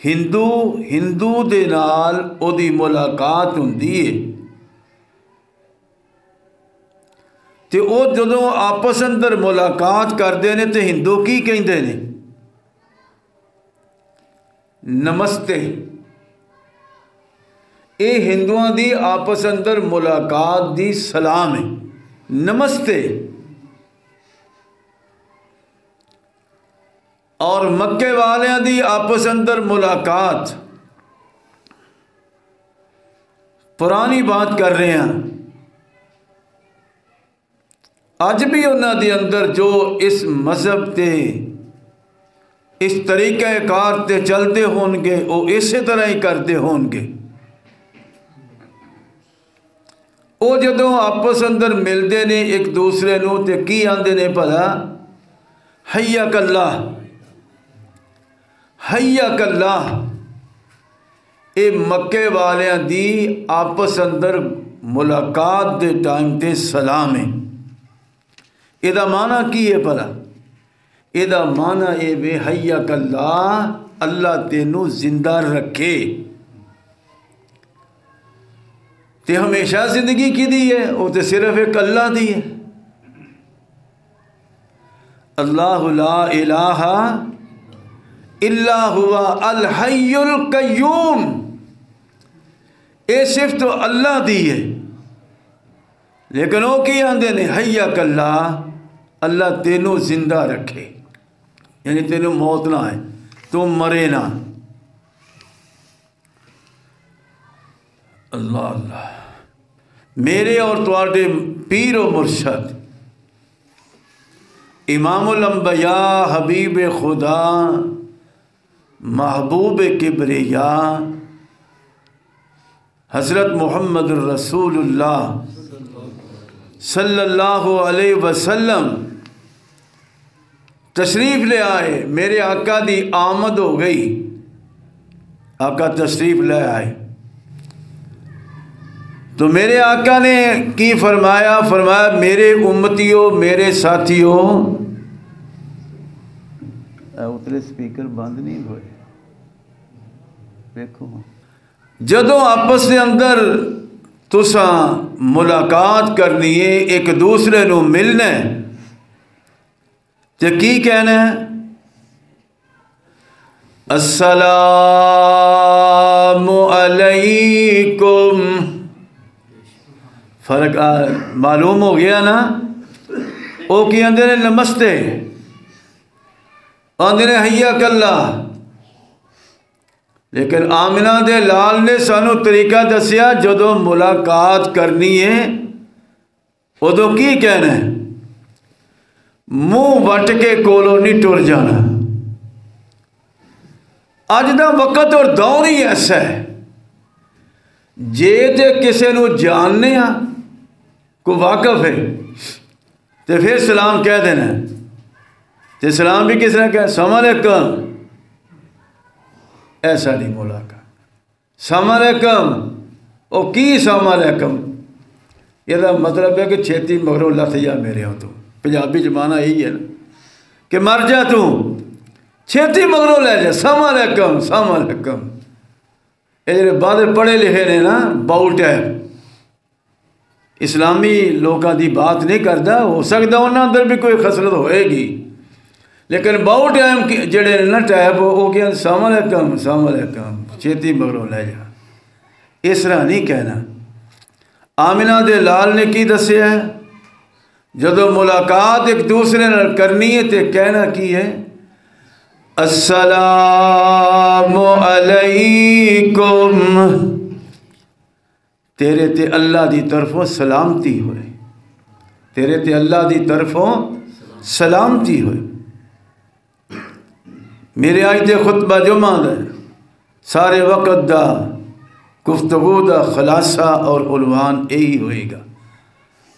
ہندو دے نال او دی ملاقات ہوندی ہے تے او جدوں آپس اندر ملاقات کردے نے تے ہندو کی کہندے نے؟ نمستے۔ اے ہندوؤں دی آپس اندر ملاقات دی سلام ہے، نمستے۔ اور مکے والیاں دی آپس اندر ملاقات پرانی بات کر رہے ہیں، اج بھی انہاں دے اندر جو اس مذہب تے اس طریقہ کار تے چلتے ہون گے وہ اسی طرح ہی کرتے ہون گے۔ وہ جدوں آپس اندر ملتے نے ایک دوسرے نو تے کی آندے نے بھلا؟ حیاک اللہ، حیاک اللہ۔ اے مکے والیاں دی آپس اندر ملاقات دے ٹائم تے سلام ہے۔ ایدہ معنی کی ہے بھلا؟ ایدہ معنی اے وے حیاک اللہ، اللہ تینوں زندہ رکھے تے ہمیشہ زندگی کی دی ہے، وہ تے صرف ایک اللہ دی ہے۔ اللہ لا الہ الا ہوا الحی القیوم، اے صرف تو اللہ دی ہے، لیکن وہ کی آندے نے؟ حیاک اللہ، اللہ تینوں زندہ رکھے، یعنی تینوں موت نہ آئے، تم مرے نہ۔ اللہ اللہ۔ میرے اور تواڈے پیر و مرشد امام الانبیاء، حبیب خدا، محبوب کبریا، حضرت محمد الرسول اللہ صلی اللہ علیہ وسلم تشریف لے آئے۔ میرے آقا دی آمد ہو گئی، آقا تشریف لے آئے تو میرے آقا نے کی فرمایا؟ فرمایا میرے امتیوں، میرے ساتھیوں، اتلے سپیکر بند نہیں ہوئے، دیکھو جدوں آپس دے اندر تساں ملاقات کرنی ہے، ایک دوسرے نو ملنا ہے تے کی کہنا ہے؟ السلام علیکم۔ فرق معلوم ہو گیا نا؟ وہ کی آندے نے؟ نمستے، آندے نے حیاک اللہ۔ لیکن آمنہ دے لال نے سانو طریقہ دسیا، جدوں ملاقات کرنی ہے ادو کی کہنا ہے؟ منہ وٹ کے کولو نہیں ٹر جانا۔ اج دا وقت اور دور ہی ایسا ہے، جے تے کسے نو جاننے ہاں، کو واقف ہے تے پھر سلام کہہ دینا ہے، تے سلام بھی کس نے کہا؟ السلام علیکم۔ ایسا نہیں ملاقات۔ السلام علیکم، او کی السلام علیکم؟ یہ مطلب ہے کہ چھیتی مگروں لت جا میرے ہوں تو، پنجابی زمانہ یہی ہے نا کہ مر جا تو چھیتی مگروں لے جا، السلام علیکم، السلام علیکم۔ یہ جڑے بعد پڑھے لکھے نے نا، باؤل ٹائپ اسلامی لوگوں دی بات نہیں کرتا، ہو سکتا انہاں اندر بھی کوئی خسرت ہوئے گی، لیکن باؤ ٹائم جڑے نا ٹائپ وہ کہ السلام علیکم، السلام علیکم، چھیتی مگروں لے جا، اس طرح نہیں کہنا۔ آمنہ دے لال نے کی دسیا ہے؟ جدو ملاقات ایک دوسرے نال کرنی ہے تے کہنا کی ہے؟ السلام علیکم، تیرے تے اللہ دی طرفوں سلامتی ہوئے، تیرے تے اللہ دی طرفوں سلامتی ہوئے۔ میرے آج تے خطبہ جمعہ دا سارے وقت دا گفتگو دا خلاصہ اور عنوان یہی ہوئے گا،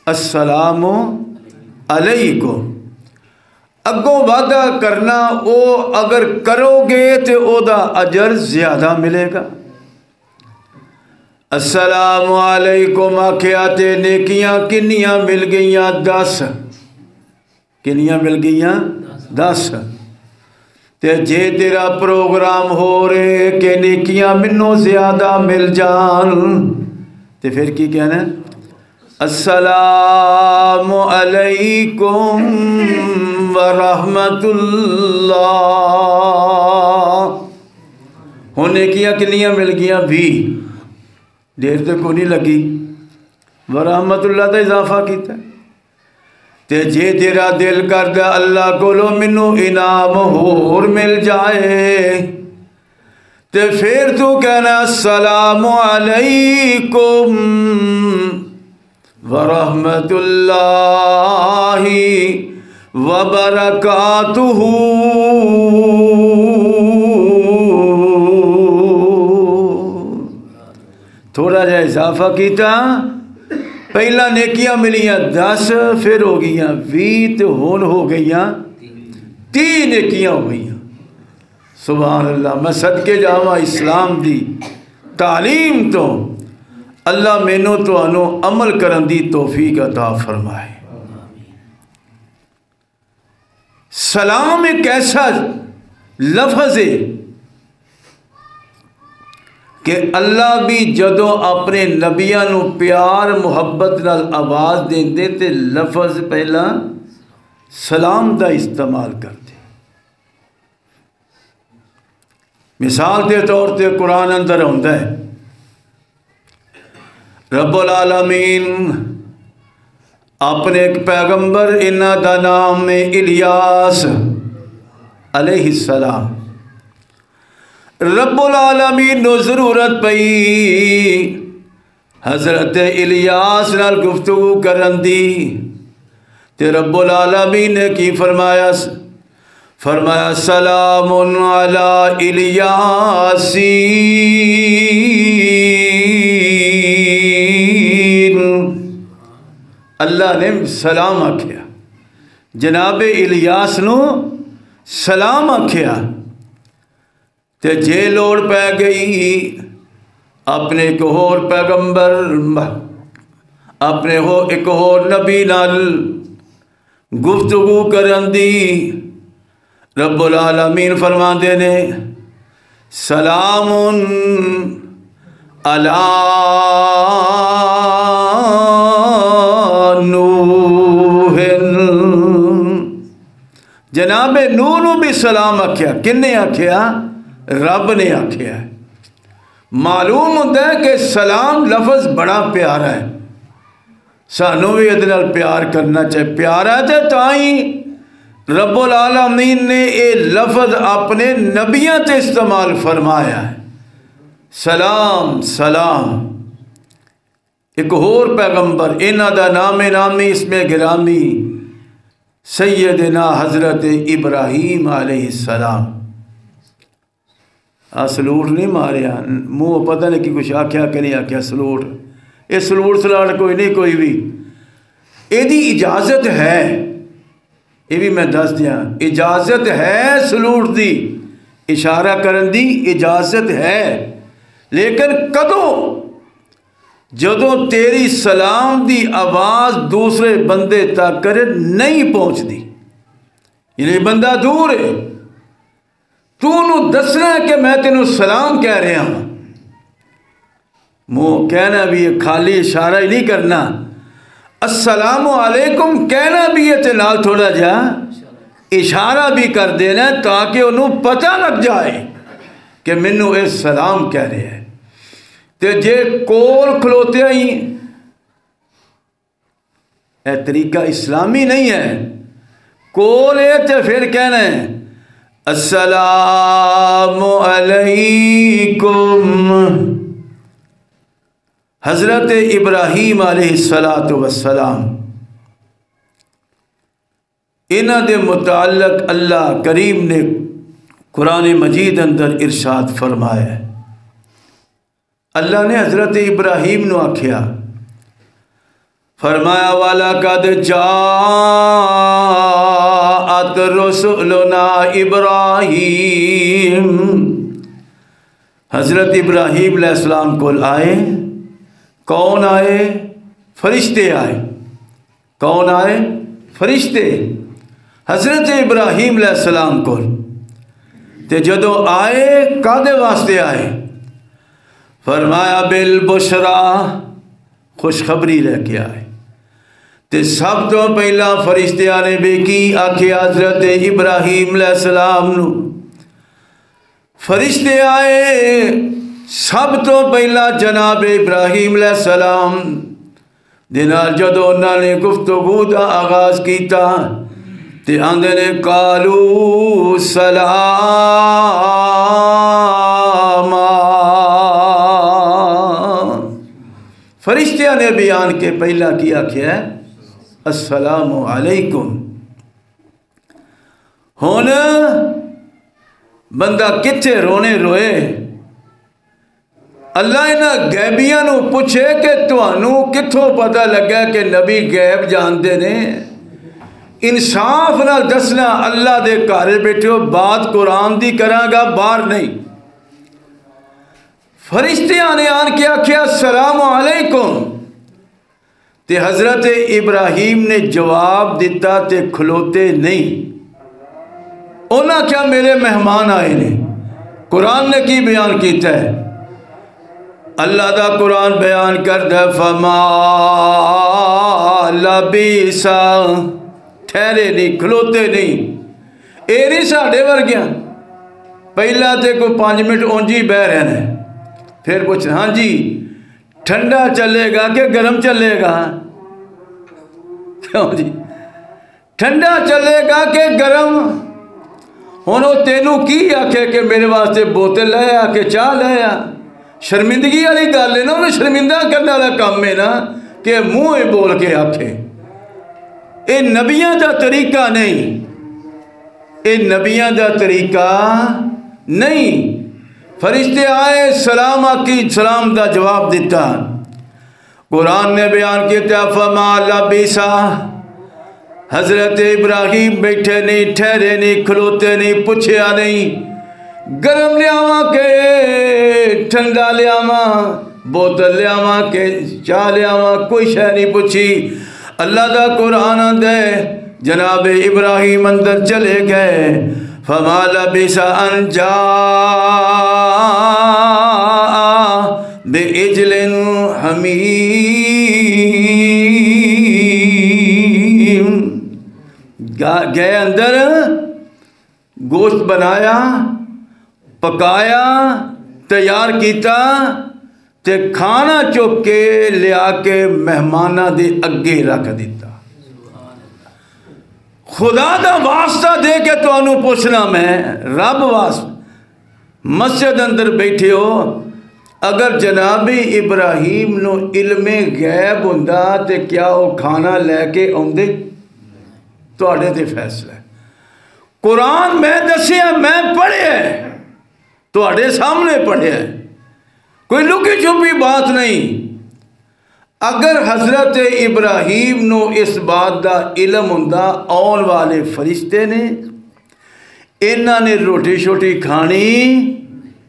السلام علیکم۔ اگوں وعدہ کرنا او اگر کرو گے تو او دا اجر زیادہ ملے گا۔ السلام علیکم آکھیا تے نیکیاں کنیاں مل گئیاں؟ 10۔ کنیاں مل گئیاں؟ 10۔ تے جے تیرا پروگرام ہو رہے کہ نیکیاں منوں زیادہ مل جان تے پھر کی کہنا ہے السلام علیکم ورحمت اللہ. ہوں نیکیاں کنیاں مل گیا 20 دیر تو کو نہیں لگی ورحمت اللہ کا اضافہ کیتا تے جے تیرا دل کردا اللہ کولو مینوں انعام ہور مل جائے تے پھر تو کہنا السلام علیکم ورحمت اللہ وبرکاتہ. تھوڑا جا اضافہ کیتا پہلا نیکیاں ملیاں 10 پھر ہو گئیاں 20 تو ہون ہو گئیاں 30 نیکیاں ہو گئیاں. سبحان اللہ. میں صدقے جاواں اسلام دی تعلیم تو اللہ مینوں تو انو عمل کرن دی توفیق عطا فرمائے. سلام ایک ایسا لفظ ہے کہ اللہ بھی جدوں اپنے نبیاں نو پیار محبت نال آواز دیندے تے لفظ پہلا سلام دا استعمال کرتے. مثال کے طور تے قرآن اندر ہوندا ہے رب العالمین اپنے ایک پیغمبر انہاں دا نام ہے الیاس علیہ السلام. رب العالمین نو ضرورت پئی حضرت الیاس نال گفتگو کرن دی تے رب العالمین نے کی فرمایا سلام علی الیاسین. اللہ نے سلام آکھیا جناب الیاس نو سلام آکھیا تے جے لوڑ پہ گئی اپنے ایک اور پیغمبر اپنے ایک اور نبی نال گفتگو کرن دی رب العالمین فرماندے نے سلام علی نوح. جناب نوح نو بھی سلام آکھیا. کنے آکھیا؟ رب نے آکھیا ہے. معلوم ہوتا ہے کہ سلام لفظ بڑا پیارا ہے. سانوں بھی ادھر پیار کرنا چاہیے. پیارا ہے تائی رب العالمین نے یہ لفظ اپنے نبیوں تے استعمال فرمایا ہے. سلام سلام. ایک اور پیغمبر انہاں دا نامی اس میں گرامی سیدنا حضرت ابراہیم علیہ السلام. سلوٹ نہیں ماریا منہ پتہ نہیں کہ کچھ آکھیا کہ نہیں آکھیا. سلوٹ یہ سلوٹ سلاٹ کوئی نہیں کوئی بھی. یہ اجازت ہے یہ بھی میں دس دیا اجازت ہے سلوٹ دی اشارہ کرن دی اجازت ہے لیکن کدوں جدوں تیری سلام دی آواز دوسرے بندے تک نہیں پہنچ دی یعنی بندہ دور ہے تو انہوں دسنا ہے کہ میں تینوں سلام کہہ رہا ہوں. منہ کہنا بھی خالی اشارہ ہی نہیں کرنا. السلام علیکم کہنا بھی ہے تے نال تھوڑا جا اشارہ بھی کر دینا تاکہ انہوں پتہ لگ جائے کہ منوں اے سلام کہہ رہے ہیں. تے جے کول کھلوتے ہی اے طریقہ اسلامی نہیں ہے. کول ہے تے پھر کہنا ہے السلام علیکم. حضرت ابراہیم علیہ السلام انہاں دے متعلق اللہ کریم نے قرآن مجید اندر ارشاد فرمایا ہے. اللہ نے حضرت ابراہیم نو آکھیا فرمایا وَلَقَدْ جَاءَتْ رُسُلُنَا ابراہیم. حضرت ابراہیم علیہ السلام کو آئے. کون آئے؟ فرشتے آئے. کون آئے؟ فرشتے. حضرت ابراہیم علیہ السلام کو تے جدو آئے کادے واسطے آئے؟ فرمایا بالبشرا، خوشخبری لے کے آئے۔ تے سب تو پہلا فرشتیاں نے بھی کی آکھیا حضرت ابراہیم علیہ السلام نو۔ فرشتے آئے، سب تو پہلا جناب ابراہیم علیہ السلام دنال جدو انہوں نے گفتگو دا آغاز کیتا تے آندے نے قالو سلاما، فرشتیاں نے بیان کے پہلا کیا ہے السلام علیکم۔ ہون بندہ کتھے رونے روئے، اللہ انہاں غیبیاں نو پوچھے کہ تانوں کتھوں پتہ لگا کہ نبی غیب جاندے نے؟ انصاف نال دسنا، اللہ دے گھر بیٹھے ہو، بات قرآن دی کراں گا، باہر نہیں۔ فرشتیاں نے آن کے آکھیا السلام علیکم، تے حضرت ابراہیم نے جواب دیتا تے کھلوتے نہیں۔ انہاں کیا میرے مہمان آئے نے۔ قرآن نے کی بیان کیتا ہے؟ اللہ دا قرآن بیان کرتا ہے فما لبیسا، ٹھہرے نہیں، کھلوتے نہیں۔ اے نہیں ساڑھے ورگیاں پہلا تے کوئی 5 منٹ اونجی بہ رہنے، پھر پوچھ ہاں جی ٹھنڈا چلے گا کہ گرم چلے گا؟ کیوں جی ٹھنڈا چلے گا کہ گرم؟ ہونو تینوں کی آکھے کہ میرے واسطے بوتل لے آ کے چاہ لے آ؟ شرمندگی والی گل ہے نا، انہیں شرمندہ کرنے والا کام ہے نا کہ منہ بول کے آکھے۔ اے نبیاں دا طریقہ نہیں، اے نبیاں دا طریقہ نہیں۔ فرشتے آئے، سلام آکی، سلام دا جواب دیتا۔ قرآن نے بیان کیا فما لبیسا، حضرت ابراہیم بیٹھے نہیں، ٹھہرے نہیں، کھلوتے نہیں، پوچھیا نہیں، گرم لے آواں کہ ٹھنڈا لے آواں، بوتل لے آواں کہ چاہ لے آواں، کوئی شے نہیں پوچھی۔ اللہ دا قرآن دے جناب ابراہیم اندر چلے گئے، فما لبث ان جاء بعجل حمیم، گئے اندر گوشت بنایا، پکایا، تیار کیتا تے کھانا چک کے لیا کے مہمانہ دے اگے رکھ دیتا۔ خدا دا واسطہ دے کے تو انہوں پوچھنا میں، رب واسطہ مسجد اندر بیٹھے ہو، اگر جناب ابراہیم نو علم غیب ہوندا تے کیا وہ کھانا لے کے آندے؟ تواڈے تے فیصلہ ہے۔ قرآن میں دسیا، میں پڑھے، تواڈے سامنے پڑھے، کوئی لکی چھپی بات نہیں۔ اگر حضرت ابراہیم نو اس بات دا علم ہوندا آن والے فرشتے نے، انہاں نے روٹی شوٹی کھانی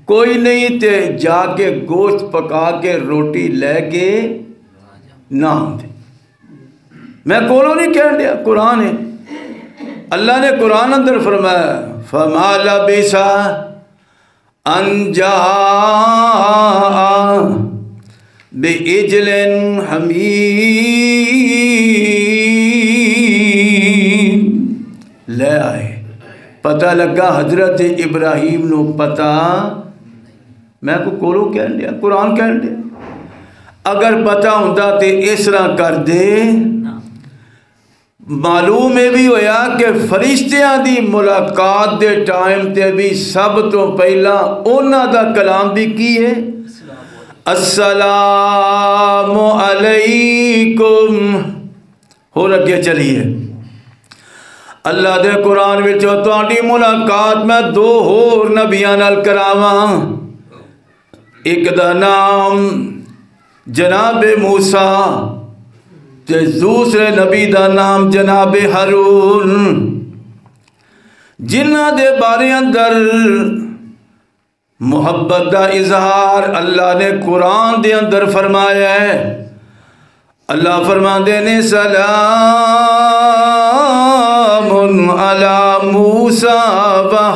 کوئی نہیں تے جا کے گوشت پکا کے روٹی لے کے نہ آندے۔ میں کولو نہیں کہہ دیا، قرآن ہے۔ اللہ نے قرآن اندر فرمایا فما لبث ان جاء بعجل حمیم، لے آئے۔ پتہ لگا حضرت ابراہیم نو پتہ، میں کو کولو کہہ دیا، قرآن کہہ دیا۔ اگر پتہ ہوندہ تے اس طرح کر دے۔ معلوم یہ بھی ہویا کہ فرشتیاں دی ملاقات دے ٹائم تے بھی سب تو پہلا اونا دا کلام بھی کی ہے السلام علیکم۔ ہو رکھے چلیے اللہ دے قرآن وچوں تہاڈی ملاقات میں دو ہور نبیاں نال کراواں۔ ایک دا نام جناب موسیٰ تے دوسرے نبی دا نام جناب ہارون، جنہ دے بارے اندر محبت دا اظہار اللہ نے قرآن دے اندر فرمایا ہے۔ اللہ فرماندے نے سلام علی موسیٰ و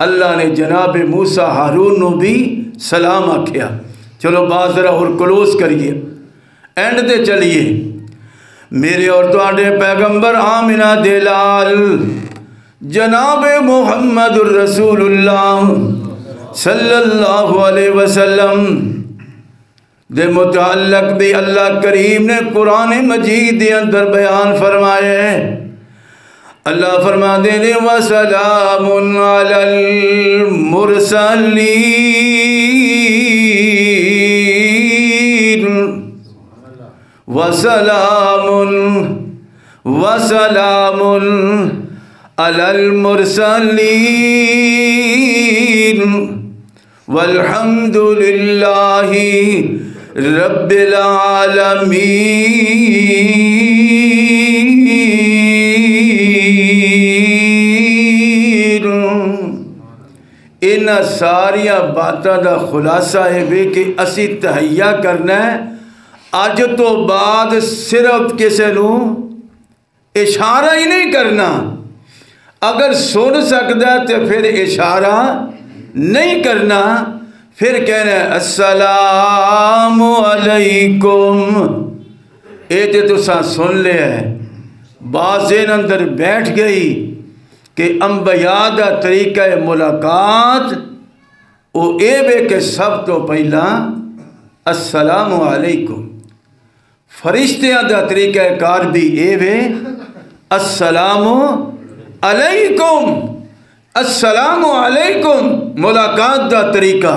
اللہ نے جناب موسیٰ ہارون نو بھی سلام آکھیا چلو بات ذرا اور کلوز کریے اینڈ تے چلیے میرے اور تواڈے پیغمبر آمنہ دے لال جناب محمد الرسول اللہ صلی اللہ علیہ وسلم دے متعلق بھی اللہ کریم نے قرآن مجید دے اندر بیان فرمائے اللہ فرما دے نے وَسَلَامٌ عَلَى الْمُرْسَلِينَ وَسَلَامٌ عَلَى الْمُرْسَلِينَ وَالْحَمْدُ لِلَّهِ رب العالمین ان ساریاں باتاں دا خلاصہ ہے کہ اسی تہیہ کرنا ہے اج تو بعد صرف کسی نو اشارہ ہی نہیں کرنا اگر سن سکتا تو پھر اشارہ نہیں کرنا پھر کہنا ہے السلام علیکم اے تے تساں سن لے ہے بات ذہن اندر بیٹھ گئی کہ انبیاء دا طریقہ ملاقات او اے بے کہ سب تو پہلا السلام علیکم فرشتیاں دا طریقہ کار بھی اے بے السلام علیکم السلام علیکم ملاقات دا طریقہ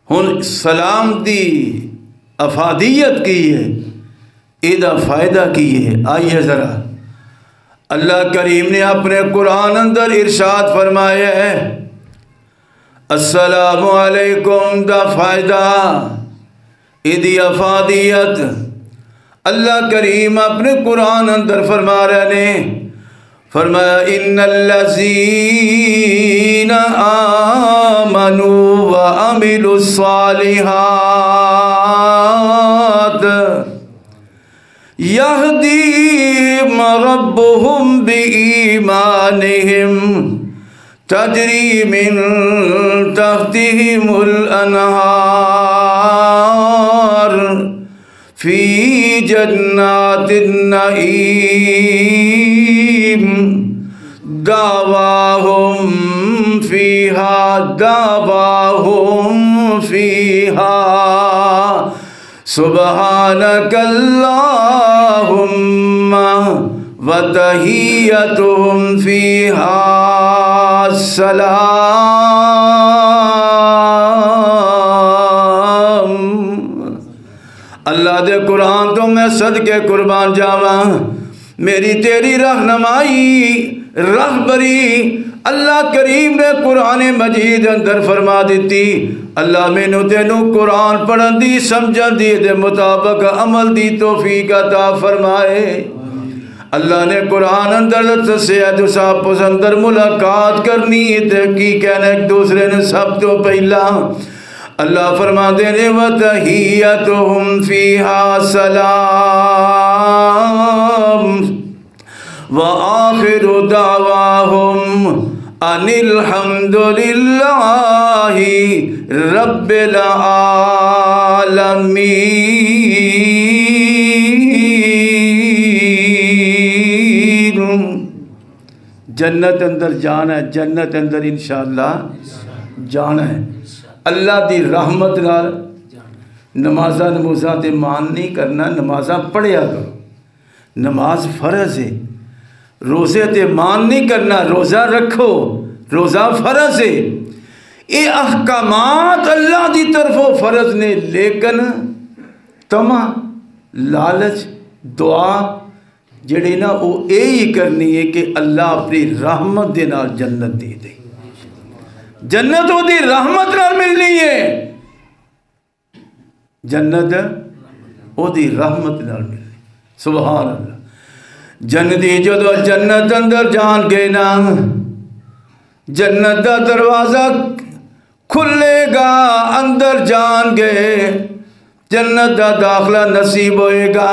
ہن سلام دی افادیت کی ہے ایدہ فائدہ کی ہے آئیے ذرا اللہ کریم نے اپنے قرآن اندر ارشاد فرمایا ہے السلام علیکم دا فائدہ ایدی افادیت اللہ کریم اپنے قرآن اندر فرما رہے نے فرمایا ان الذین آمنوا وعملوا الصالحات یہدیہم ربہم بإیمانہم تجری من تحتہم الانہار فی جنات النعیم دعواہم فیہا سبحانک اللہم وتحیتہم فیہا السلام اللہ دے قرآن تو میں صدقے قربان جاواں میری تیری رہنمائی رہبری اللہ کریم نے قرآن مجید اندر فرما دیتی اللہ میں نو تینو قرآن پڑھن دی سمجھن دی دے مطابق عمل دی توفیق عطا فرمائے اللہ نے قرآن اندر سید صاحب پسندر ملاقات کرنی ہے کی کہنا ایک دوسرے نے سب تو پہلا اللہ فرما دینے وَتَحِيَّتُهُمْ فِيهَا سَلَامٌ وَآخِرُ دَعْوَاهُمْ أَنِ الْحَمْدُ لِلَّهِ رَبِّ الْعَالَمِينَ جنت اندر جانا ہے جنت اندر انشاءاللہ جانا ہے اللہ دی رحمت نال نمازہ نمازہ تے مان نہیں کرنا نمازہ پڑھیا کرو نماز فرض ہے روزے تے مان نہیں کرنا روزہ رکھو روزہ فرض ہے یہ احکامات اللہ دی طرفوں فرض نے لیکن تمہ لالچ دعا جڑی نا وہ یہی کرنی ہے کہ اللہ اپنی رحمت دے نال جنت دے دے جنت وہ دی رحمت نال ملنی ہے جنت وہ دی رحمت نال ملنی سبحان اللہ جنتی جدو جنت اندر جان کے نا جنت دا دروازہ کھلے گا اندر جان گئے جنت دا داخلہ نصیب ہوئے گا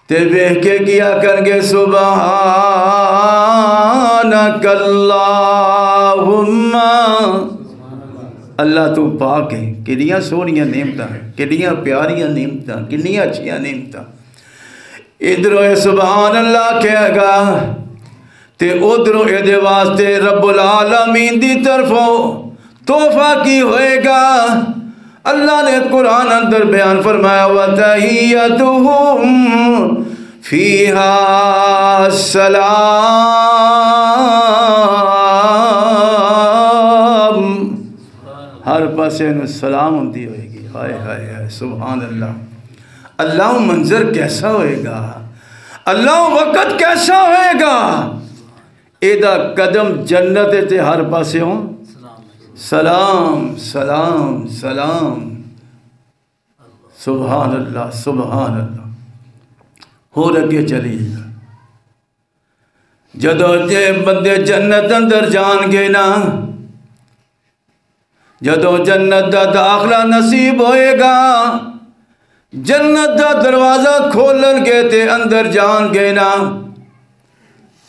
تے ویکھ کے کیا کرنگے سبحانک اللہم اللہ تو پاک ہے کنیاں سونیاں نعمتاں کنیاں پیاریاں نعمتاں کنیاں اچھیاں نعمتاں ادھروں سبحان اللہ کہے گا تے ادھروں دے واسطے رب العالمین دی طرفوں تحفہ کی ہوئے گا اللہ نے قرآن اندر بیان فرمایا وَتَحِيَّتُهُمْ فِيهَا السَّلَامُ ہر پاسے انہوں سلام ہوندی ہوئے گی ہائے ہائے ہائے سبحان اللہ اللہ منظر کیسا ہوئے گا اللہ وقت کیسا ہوئے گا ایدہ قدم جنت تے ہر پاسے ہوں سلام سلام سلام سبحان اللہ سبحان اللہ ہو رکھے چلیے جدو جے بندے جنت اندر جان گے نا جدو جنت دا داخلہ نصیب ہوئے گا جنت دا دروازہ کھولن گے تے اندر جان گے نا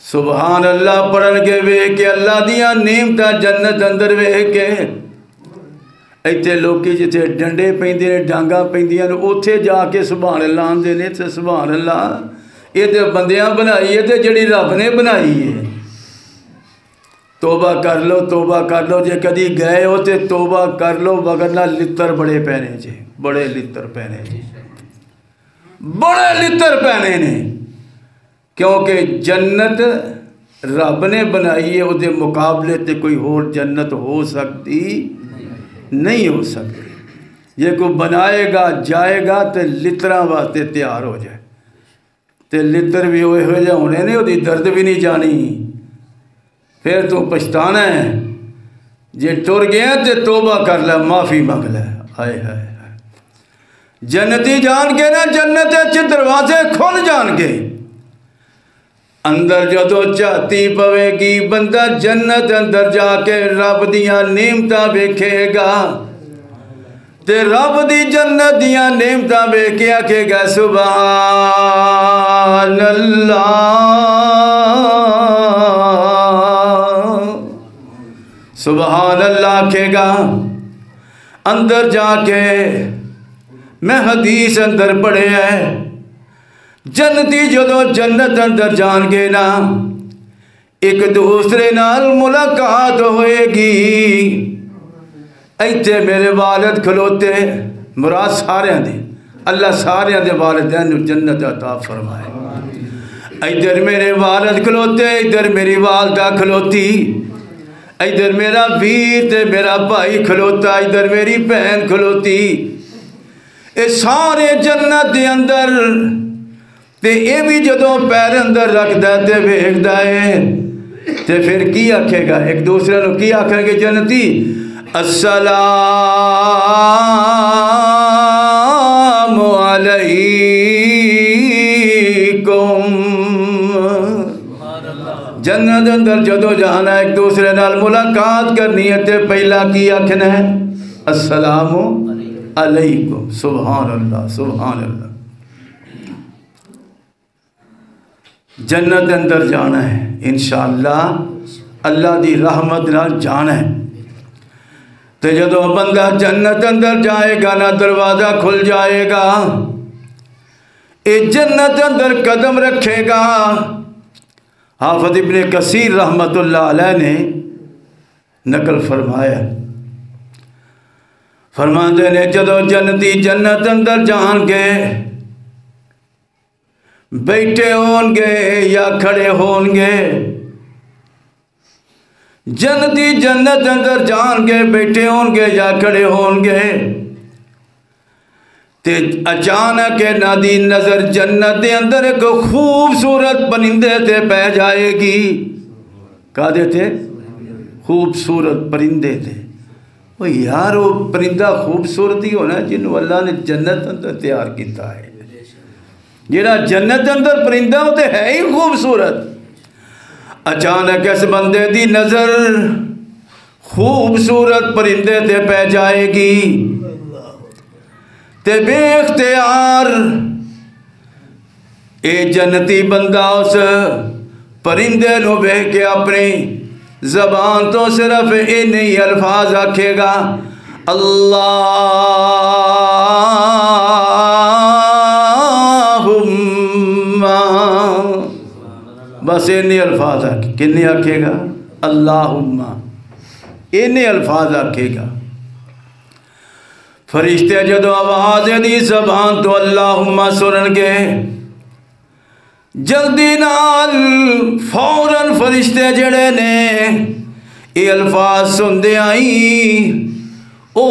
سبحان اللہ پڑھن کے وے کہ اللہ دیا نعمتاں جنت اندر وے کے ایتھے لوکی جتے ڈنڈے پیندے نے ڈانگاں پیندیاں نے اوتھے جا کے سبحان اللہ آندے نے تے سبحان اللہ یہ تے بندیاں بنائی ہے تے جڑی رب نے بنائی ہے توبہ کر لو جے کدی گئے ہو تے توبہ کر لو وگرنہ لتر بڑے پہنے جے بڑے لتر پہنے جے بڑے لتر پہنے نے کیونکہ جنت رب نے بنائی ہے وہ دے مقابلے تے کوئی اور جنت ہو سکتی نہیں ہو سکتی یہ کوئی بنائے گا جائے گا تے لتراں واسطے تیار ہو جائے تے لتر بھی ہوئے جائے ہونے نے وہ دی درد بھی نہیں جانی پھر تو پچھتانا ہے جے ٹر گیا تے توبہ کر لے معافی مانگ لے ہائے ہائے جنتی جان کے نا جنت اچھے دروازے کھل جان کے اندر جدو چاہتی پوے گی بندہ جنت اندر جا کے رب دیاں نعمتاں ویکھے گا تے رب دی جنت دیاں نعمتاں ویکھے آکھے گا سبحان اللہ سبحان اللہ آکھے گا اندر جا کے میں حدیث اندر پڑھے ہے جنتی جدو جنت اندر جان گے نا ایک دوسرے نال ملاقات ہوئے گی ایتھے میرے والد کھلوتے مراد سارے دے اللہ سارے دے والدین جنت عطا فرمائے ادھر میرے والد کھلوتے ادھر میری والدہ کھلوتی ادھر میرا ویر تے میرا بھائی کھلوتا ادھر میری بہن کھلوتی اے سارے جنت دے اندر تے اے بھی جدو پیر اندر رکھ تے ویکھ ہے تے پھر کی آکھے گا ایک دوسرے نو کی آکھے گا جنتی السلام علیکم جنت اندر جدو جانا ایک دوسرے نال ملاقات کرنی ہے تے پہلا کی آکھنا ہے السلام علیکم سبحان اللہ سبحان اللہ جنت اندر جانا ہے انشاءاللہ اللہ دی رحمت نال جانا ہے تو جدو بندہ جنت اندر جائے گا نا دروازہ کھل جائے گا اے جنت اندر قدم رکھے گا حافظ ابن کثیر رحمت اللہ علیہ نے نقل فرمایا فرماندے نے جدو جنتی جنت اندر جان کے بیٹھے ہون گے یا کھڑے ہون گے جنتی جنت اندر جان کے بیٹھے ہون گے یا کھڑے ہون گے تے اچانک نادی نظر جنت دے اندر ایک خوبصورت پرندے تے پہ جائے گی کہا دیتے خوبصورت پرندے تے وہ یار وہ پرندہ خوبصورت ہی ہونا جنہوں اللہ نے جنت اندر تیار کیتا ہے جیڑا جنت اندر پرندہ ہوتے ہے ہی خوبصورت اچانک اس بندے دی نظر خوبصورت پرندے تے پہ جائے گی تے بے اختیار اے جنتی بندہ اس پرندے نو ویکھ کے اپنی زبان تو صرف انہی الفاظ آکھے گا اللہم، بس انہی الفاظ آکھے. کنی آکھے گا؟ اللہم، انہی الفاظ آکھے گا. فرشتے جدو آواز دی زبان تو اللہم سنن گے، جلدی نال فوراً فرشتے جڑے نے یہ الفاظ سن دے آئی. او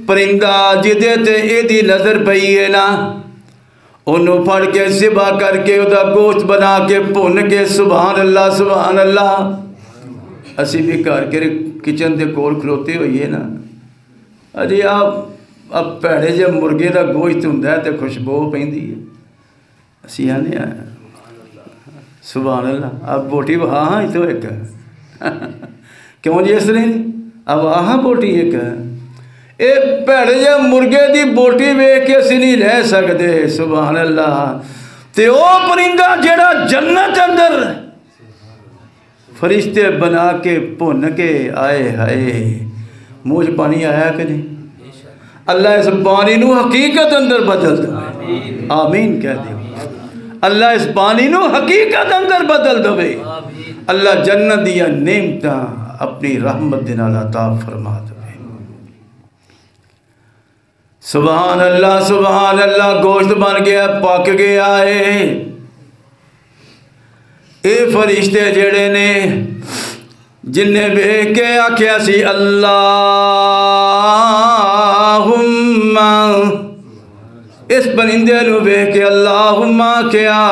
پرندہ جدے تے اے دی نظر پئی ہے نا، انہوں پھڑ کے ذبح کر کے ادا گوشت بنا کے بھن کے سبحان اللہ سبحان اللہ. اسی بھی گھر کے کچن دے کول کھلوتے ہوئیے نا، اجی اب پیڑے جے مرغے دا گوشت ہوندا ہے تے خوشبو پیندی ہے، اسی آنے سبحان اللہ. اب بوٹی ہاں تو ایک کیوں جی اس نے اب آہاں بوٹی ایک اے پیڑے جے مرغے دی بوٹی ویکھ کے اسی نہیں رہ سکتے. سبحان اللہ. تے او پرندہ جڑا جنت اندر فرشتے بنا کے بھن کے آئے ہائے منہ پانی آیا کہ نہیں؟ اللہ اس پانی نو حقیقت اندر بدل دو. آمین کہہ دے. اللہ اس پانی نو حقیقت اندر بدل دو. اللہ جنت دیا نعمتاں اپنی رحمت دے نال عطا فرما دو. سبحان اللہ سبحان اللہ. گوشت بن گیا، پک گیا ہے. اے فرشتے جڑے نے جن نے ویکھ کے آکھیا سی اللہم، اس پرندے نو ویکھ کے اللہم کیا،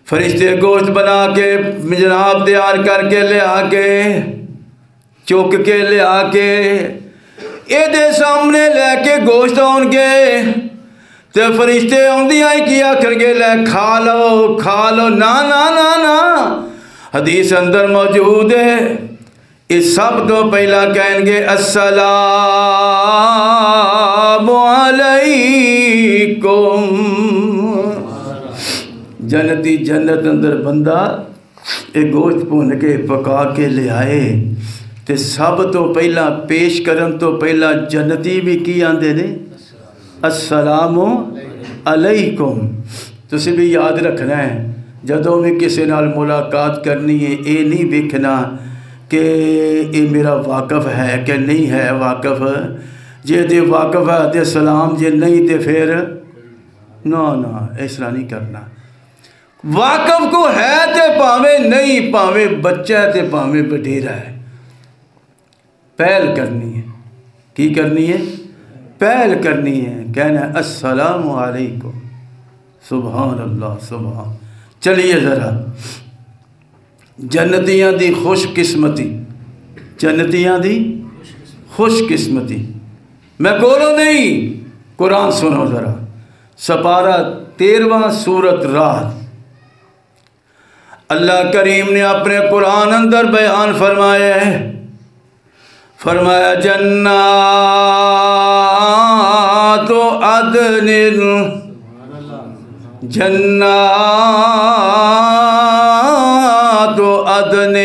فرشتے گوشت بنا کے جناب تیار کر کے لے آ کے چک کے لے آ کے اے دے سامنے لے کے گوشت آن گے تے فرشتے آندیاں ہی کیا کر کے لے کھا لو کھا لو. نا نا نا نا، حدیث اندر موجود ہے اس سب تو پہلا کہیں گے السلام علیکم. جنتی جنت اندر بندہ ایک گوشت بھن کے پکا کے لے آئے تے سب تو پہلا پیش کرن تو پہلا جنتی بھی کی آندے نے السلام علیکم. تسی بھی یاد رکھنا ہے جدوں بھی کسی نال ملاقات کرنی ہے اے نہیں ویکھنا کہ یہ میرا واقف ہے کہ نہیں ہے واقف. جے دے واقف ہے دے سلام، جے نہیں تے پھر نا اس طرح نہیں کرنا. واقف کو ہے تے پاویں نہیں، پاویں بچہ ہے تے پاویں وڈیرا ہے، پہل کرنی ہے. کی کرنی ہے؟ پہل کرنی ہے. کہنا ہے السلام علیکم. سبحان اللہ سبحان. چلیے ذرا جنتیاں دی خوش قسمتی، جنتیاں دی خوش قسمتی. میں کولو نہیں، قرآن سنو ذرا. سپارہ 13واں سورت رات. اللہ کریم نے اپنے قرآن اندر بیان فرمایا ہے، فرمایا جنات عدن، جنات عدن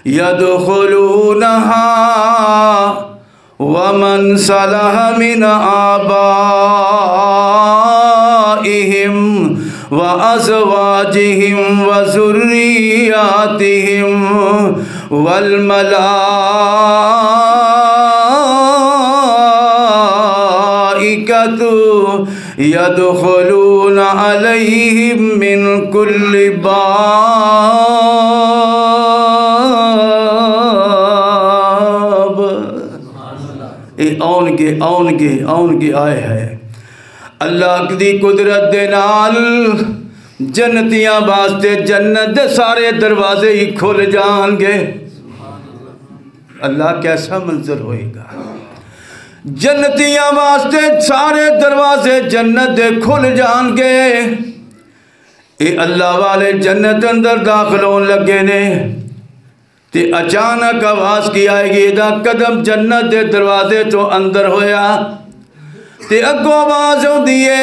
يدخلونها ومن صلح من آبائهم وأزواجهم وذرياتهم والملائكة يدخلون عليهم من كل باب. آن کے آئے ہے. اللہ دی قدرت دے نال جنتیاں واسطے جنت دے سارے دروازے ہی کھل جان گے. اللہ کیسا منظر ہوئے گا. جنتیاں واسطے سارے دروازے جنت دے کھل جان گے. اے اللہ والے جنت اندر داخل ہون لگے نے تے اچانک آواز کی آئے گی دا قدم جنت دے دروازے تو اندر ہویا تے اگو آواز ہوں دیئے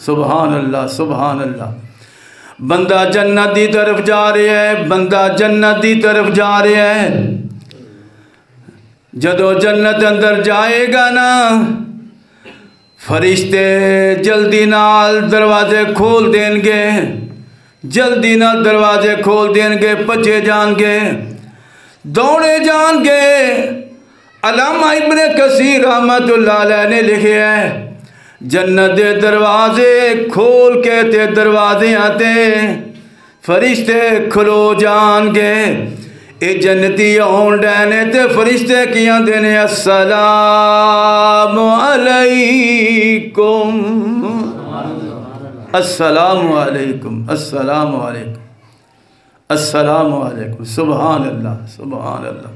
سبحان اللہ سبحان اللہ. بندہ جنت دی طرف جا رہا ہے, بندہ جنت دی طرف جا رہا ہے. جدو جنت اندر جائے گا نا, فرشتے جلدی نال دروازے کھول دیں گے, جلدی نال دروازے کھول دیں گے, پچے جان گے, دوڑے جان گے. علامہ ابن کثیر رحمت اللہ علیہ نے لکھے ہے, جنت دے دروازے کھول کے تے دروازے آتے, فرشتے کھلو جان گے. اے جنتی آن ڈینے تے فرشتے کیاں دینے السلام علیکم السلام علیکم السلام علیکم السلام علیکم. سبحان اللہ سبحان اللہ.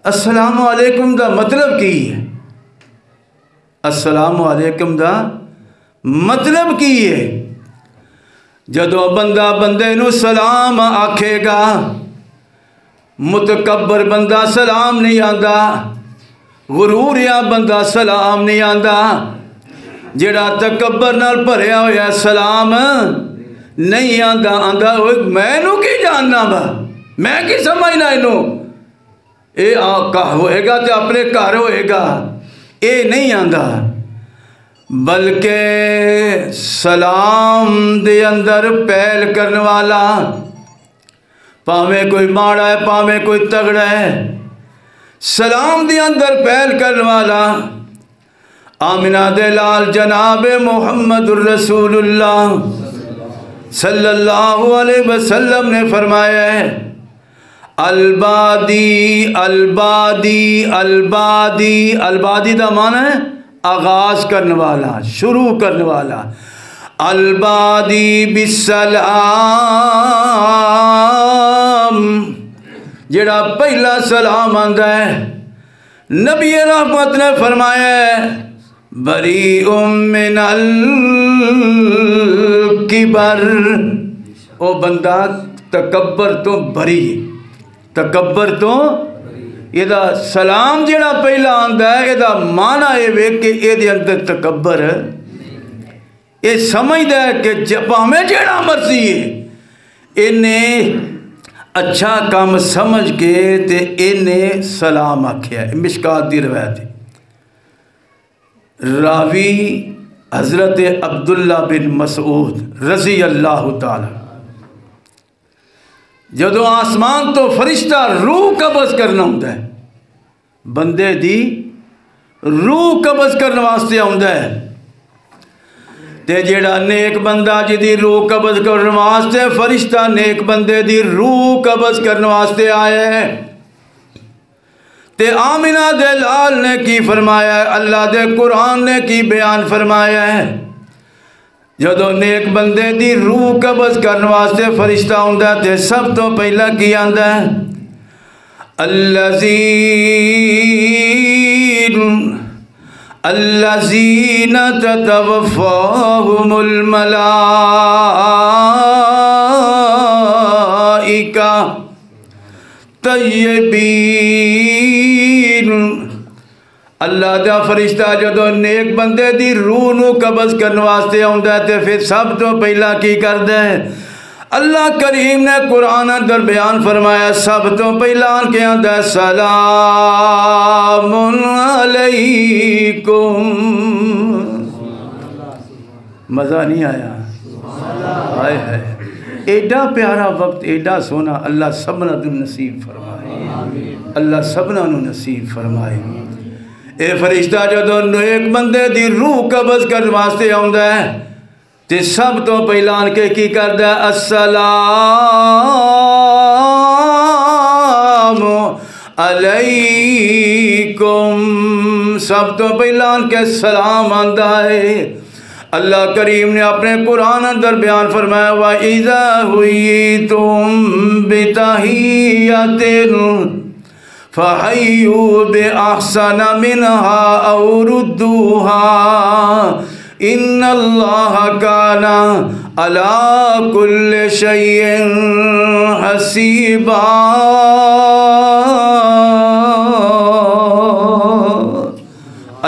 السلام علیکم دا مطلب کی ہے؟ السلام علیکم دا مطلب کی ہے؟ جدو بندہ بندے نو سلام آکھے گا, متکبر بندہ سلام نہیں آندا, غروریا بندہ سلام نہیں آندا, جڑا تکبر نال بھریا ہویا سلام نہیں آندا. آندا میں نو کی جاننا با, میں کی سمجھنا انہوں, اے آقا ہوئے گا تے اپنے گھر ہوئے گا, اے نہیں آندا. بلکہ سلام دے اندر پہل کرنے والا, پاویں کوئی ماڑا ہے پاویں کوئی تگڑا ہے, سلام دے اندر پہل کرنے والا. آمنہ دے لال جناب محمد الرسول اللہ صلی اللہ علیہ وسلم نے فرمایا ہے, البادی البادی البادی. البادی دا معنی ہے آغاز کرنے والا, شروع کرنے والا. البادی بالسلام, جڑا پہلا سلام آندا ہے. نبی رحمت نے فرمایا ہے, بریء من الکبر, او بندہ تکبر تو بری, تکبر تو. یہ دا سلام جڑا پہلا آندا ہے, یہ دا معنی یہ وے کہ یہ دے اندر تکبر ہے. یہ سمجھدا ہے کہ جب ہمیں جڑا مرضی ہے, انہیں اچھا کام سمجھ کے تے انہیں سلام آکھیا ہے. مشکات دی روایت ہے, راوی حضرت عبداللہ بن مسعود رضی اللہ تعالی. جدو آسمان تو فرشتہ روح قبض کرنا ہوتا ہے, بندے دی روح قبض کرنے واسطے آتا ہے, تے جیڑا نیک بندہ جی دی روح قبض کرنے واسطے فرشتہ نیک بندے دی روح قبض کرنے واسطے آئے ہیں. تے آمنہ دے لال نے کی فرمایا ہے, اللہ دے قرآن نے کی بیان فرمایا ہے, جدو نیک بندے دی روح قبض کرنے واسطے فرشتہ ہوندا تے سب تو پہلا کی آندا ہے, الذین تتوفاہم الملائکہ طیبین. اللہ دا فرشتہ جدو نیک بندے دی روح نو قبض کرنے واسطے آندا ہے تے پھر سب تو پہلا کی کردا ہے؟ اللہ کریم نے قرآن اندر بیان فرمایا, سب تو پہلا کے آندا ہے سلام علیکم. مزہ نہیں آیا؟ آئے ہے. ایڈا پیارا وقت, ایڈا سونا, اللہ سبنا نو نصیب فرمائے, اللہ سبنا نو نصیب فرمائے. اے فرشتہ جدو ایک بندے دی روح قبض کرنے واسطے آندا ہے تے سب تو پہلا آن کے کی کردا ہے السلام علیکم. سب تو پہلا آن کے سلام آندا ہے. اللہ کریم نے اپنے قرآن اندر بیان فرمایا, وَإِذَا حُيِّيتُم بِتَحِيَّةٍ فَحَيُّوا بِأَحْسَنَ مِنْهَا أَوْ رُدُّوهَا إِنَّ اللَّهَ كَانَ عَلَى كُلِّ شَيْءٍ حَسِيبًا.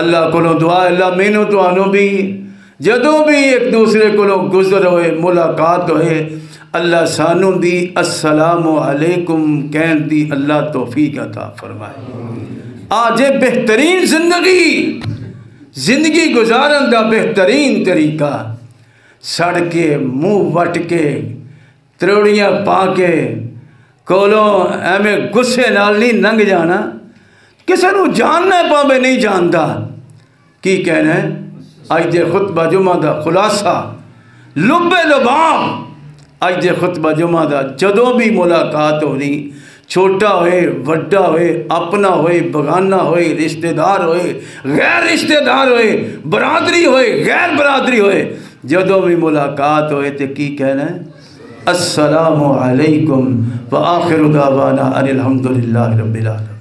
اللہ کو دعا, اللہ مینوں تو آنو بھی جدوں بھی ایک دوسرے کو گزر ہوئے ملاقات ہوئے اللہ سانوں دی السلام علیکم کہن دی اللہ توفیق عطا فرمائے۔ آج بہترین زندگی گزارن دا بہترین طریقہ سڑ کے منہ وٹ کے تروڑیاں پا کے کولوں ایویں غصے نال نہیں لنگ جانا، کسے نو جاننا پاوے نہیں جانتا۔ کی کہنا ہے اج دے خطبہ جمعہ دا خلاصہ لب لباب اج دے خطبہ جمعہ دا جدوں بھی ملاقات ہونی، چھوٹا ہوئے وڈا ہوئے اپنا ہوئے بغانہ ہوئے رشتہ دار ہوئے غیر رشتہ دار ہوئے برادری ہوئے غیر برادری ہوئے، جدوں بھی ملاقات ہوئے تے کی کہنا ہے السلام علیکم وآخر دعوانا ان الحمدللہ رب العالمین۔